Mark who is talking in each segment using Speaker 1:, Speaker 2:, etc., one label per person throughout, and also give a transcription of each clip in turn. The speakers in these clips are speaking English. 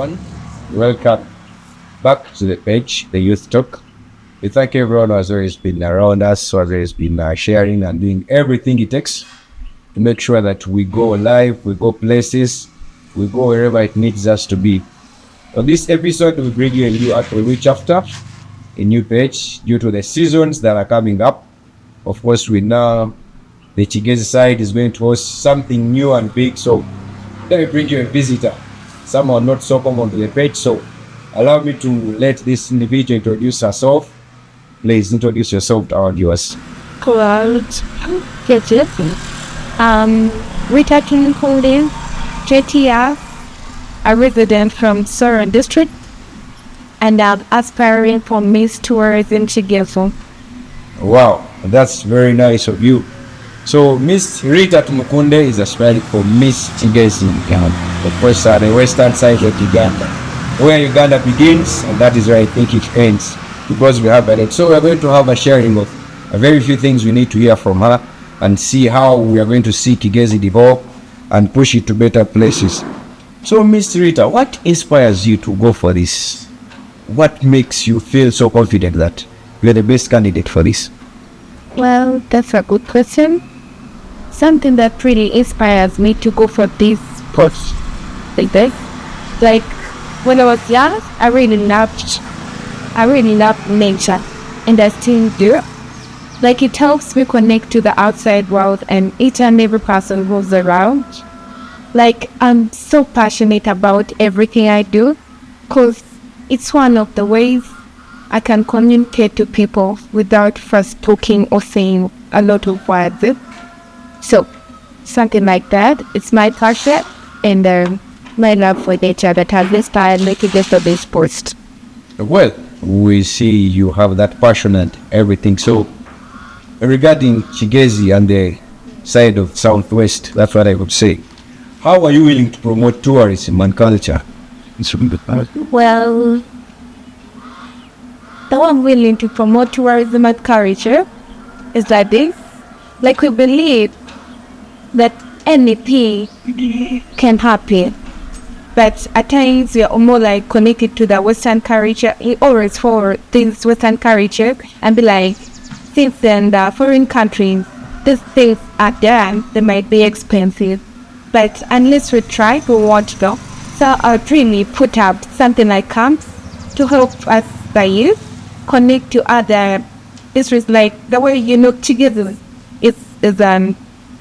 Speaker 1: everyone. Welcome back to the page, the Youth Talk. We thank everyone who has always been around us, who has always been sharing and doing everything it takes to make sure that we go live, we go places, we go wherever it needs us to be. On this episode, we bring you a new chapter, a new page due to the seasons that are coming up. Of course, we know the Kigezi side is going to host something new and big, so let me bring you a visitor, someone not so common to the page. So allow me to let this individual introduce herself. Please introduce yourself to our viewers.
Speaker 2: Hello, Kigezi. Rita Tumukunde Ritah, a resident from Soren district, and I'm aspiring for Miss Tourism Kigezi.
Speaker 1: Wow, that's very nice of you. So Miss Rita Tumukunde is aspiring for Miss Kigezi, of course, the western side of Uganda, where Uganda begins, and that is where I think it ends, because we have it. So we're going to have a sharing of a very few things we need to hear from her and see how we are going to see Kigezi develop and push it to better places. So Miss Rita, what inspires you to go for this? What makes you feel so confident that you're the best candidate for this?
Speaker 2: Well, that's a good question. Something that really inspires me to go for this post like this. Like when I was young, I really loved nature, and I still do. Like it helps me connect to the outside world and each and every person who's around. Like I'm so passionate about everything I do, because it's one of the ways I can communicate to people without first talking or saying a lot of words. So, something like that. It's my passion and my love for nature that has inspired me to get to this post.
Speaker 1: Well, we see you have that passion and everything. So, regarding Kigezi and the side of Southwest, that's what I would say. How are you willing to promote tourism and culture?
Speaker 2: Well, though I'm willing to promote tourism and culture is like this. Like we believe that anything can happen, but at times we are more like connected to the Western culture. We always follow this Western culture and be like, since in the foreign countries, these things are done, they might be expensive, but unless we try, we won't go. So I'll really put up something like camps to help us, the youth, connect to other districts, like the way Kigezi is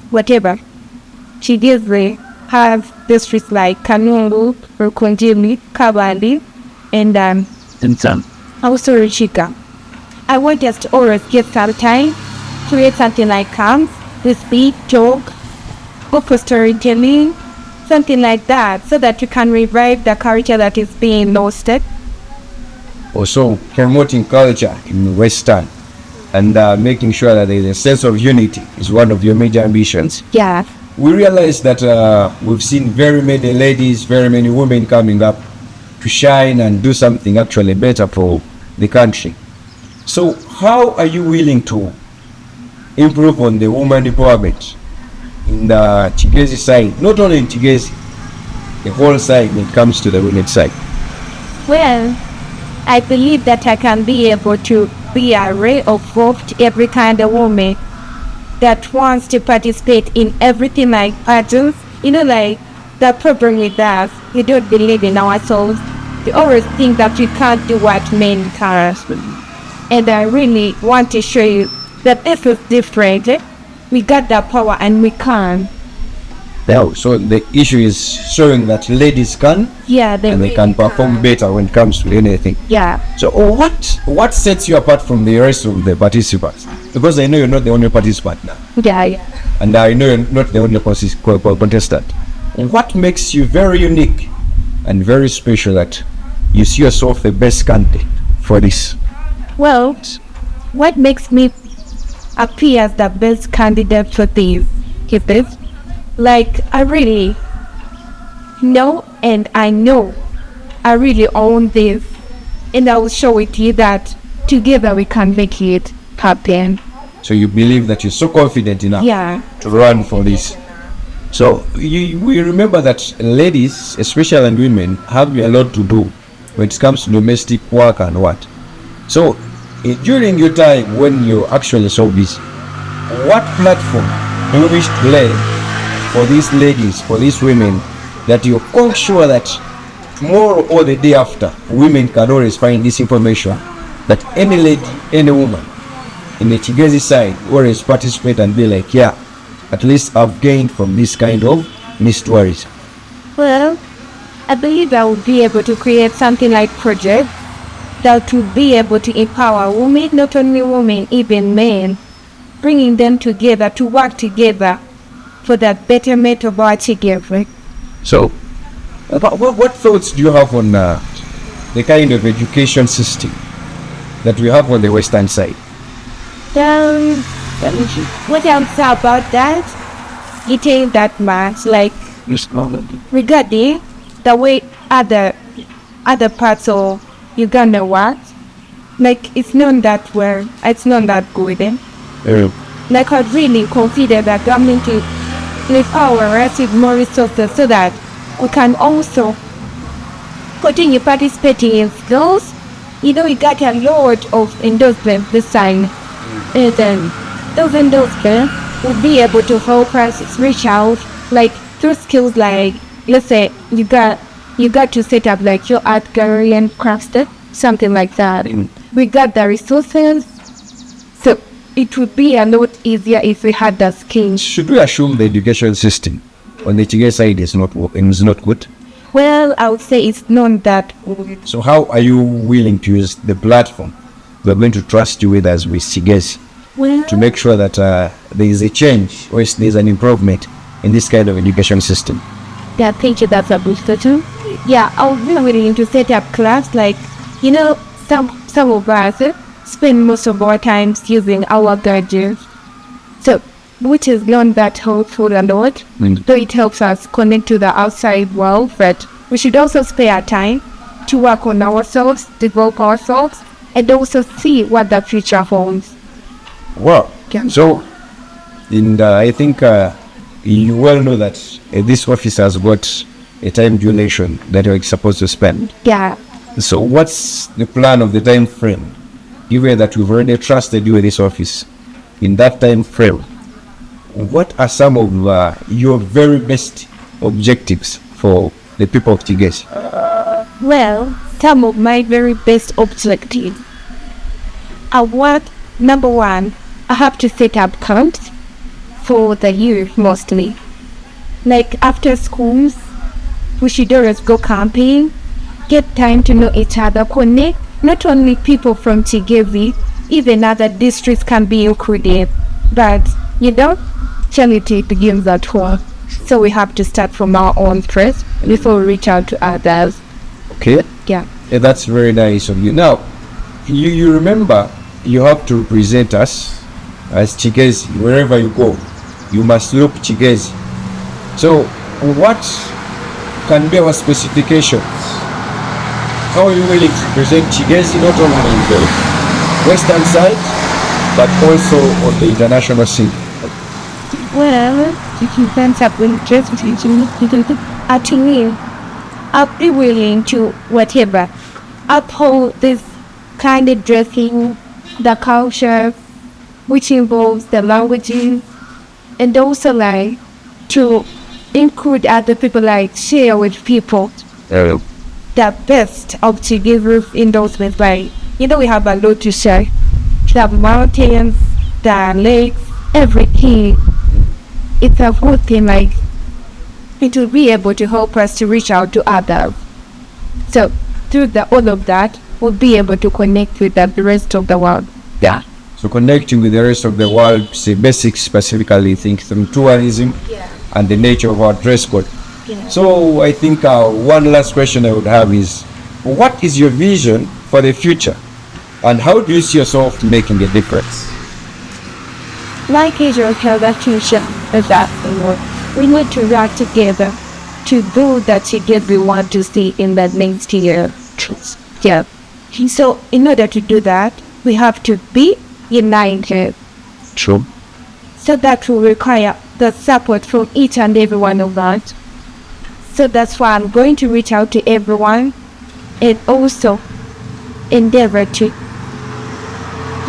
Speaker 2: whatever. Kigezi have districts like Kanungu, Rukunjili, Kabali, and also Ruchika. I want us to always get some time, create something like camps, speak, talk, go for storytelling, something like that, so that we can revive the culture that is being lost.
Speaker 1: Also, promoting culture in Western and making sure that there is a sense of unity is one of your major ambitions.
Speaker 2: Yeah.
Speaker 1: We realize that we've seen very many ladies, very many women coming up to shine and do something actually better for the country. So how are you willing to improve on the woman empowerment in the Kigezi side, not only in Kigezi, the whole side when it comes to the women's side?
Speaker 2: Well, I believe that I can be able to be a ray of hope to every kind of woman that wants to participate in everything like pageants. Like the problem with us, we don't believe in ourselves. We always think that we can't do what men can. And I really want to show you that this is different. We got the power and we can.
Speaker 1: So the issue is showing that ladies can, and they can perform better when it comes to anything.
Speaker 2: Yeah.
Speaker 1: So what sets you apart from the rest of the participants? Because I know you're not the only participant now.
Speaker 2: Yeah.
Speaker 1: And I know you're not the only contestant. What makes you very unique and very special that you see yourself the best candidate for this?
Speaker 2: Well, what makes me appear as the best candidate for this is this. Like, I really know, and I know I really own this, and I will show it to you that together we can make it happen.
Speaker 1: So you believe that you're so confident enough
Speaker 2: Yeah.
Speaker 1: to run for this? So we remember that ladies, especially and women, have a lot to do when it comes to domestic work and what. So during your time when you're actually so busy, what platform do you wish to lay for these ladies, for these women, that you're quite sure that tomorrow or the day after, women can always find this information, that any lady, any woman in the Kigezi side always participate and be like, yeah, at least I've gained from this kind of stories?
Speaker 2: Well, I believe I would be able to create something like project that would be able to empower women, not only women, even men, bringing them together to work together for the betterment of our together.
Speaker 1: So, what thoughts do you have on the kind of education system that we have on the western side?
Speaker 2: What I'll say about that, it ain't that much. Like, regarding the way other parts of Uganda work, like it's not that well, it's not that good. Like I'd really consider that government to empower us with more resources so that we can also continue participating in skills. You know, we got a lot of endorsements this time, and then those endorsements would be able to help us reach out, like through skills like, let's say you got to set up like your art gallery and craft it, something like that. We got the resources, so it would be a lot easier if we had the skills.
Speaker 1: Should we assume the education system on the Kigezi side is not good?
Speaker 2: Well, I would say it's not that good.
Speaker 1: So how are you willing to use the platform we're going to trust you with as with Kigezi to make sure that there is a change or there is an improvement in this kind of education system?
Speaker 2: Yeah, thank you. That's a good question. Yeah, I would be willing to set up class. Like, you know, some of us spend most of our time using our gadgets, so which is not that helpful a lot. Though it helps us connect to the outside world, but we should also spare our time to work on ourselves, develop ourselves, and also see what the future holds.
Speaker 1: Wow. Yeah. So, I think you well know that this office has got a time duration that you're supposed to spend.
Speaker 2: Yeah.
Speaker 1: So what's the plan of the time frame? Given that we've already trusted you with this office, in that time frame, what are some of your very best objectives for the people of Kigezi?
Speaker 2: Well, some of my very best objectives are what, number one, I have to set up camps for the youth mostly. Like after schools, we should always go camping, get time to know each other, connect. Not only people from Kigezi, even other districts can be included. But, you know, charity begins at home. So we have to start from our own first before we reach out to others.
Speaker 1: Okay.
Speaker 2: Yeah.
Speaker 1: That's very nice of you. Now, you remember you have to represent us as Kigezi. Wherever you go, you must look Kigezi. So, what can be our specifications? How are you willing to present Kigezi not only on the western side, but also on the international scene?
Speaker 2: Well, if you can up with just actually, I'll be willing to whatever uphold this kind of dressing, the culture, which involves the languages, and also like to include other people, like share with people the best of Kigezi endorsements. Like, you know, we have a lot to share. The mountains, the lakes, everything. It's a good thing, like it will be able to help us to reach out to others. So through all of that, we'll be able to connect with the rest of the world.
Speaker 1: Yeah. So connecting with the rest of the world, say basics specifically, think through tourism and the nature of our dress code. Yeah. So I think one last question I would have is, what is your vision for the future, and how do you see yourself making a difference?
Speaker 2: Like Israel held that future is that we need to work together to do that Kigezi we want to see in the next year. Yeah. So in order to do that, we have to be united.
Speaker 1: True.
Speaker 2: So that will require the support from each and every one of us. So that's why I'm going to reach out to everyone and also endeavor to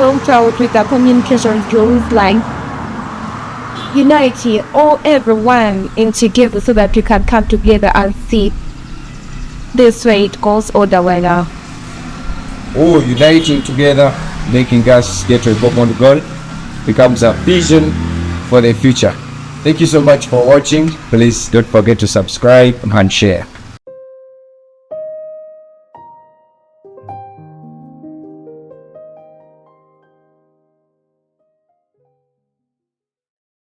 Speaker 2: help out with the communication skills like unity, all everyone in together so that we can come together and see this way it goes all the way now.
Speaker 1: All uniting together, making us get to a common goal becomes a vision for the future. Thank you so much for watching. Please don't forget to subscribe and share.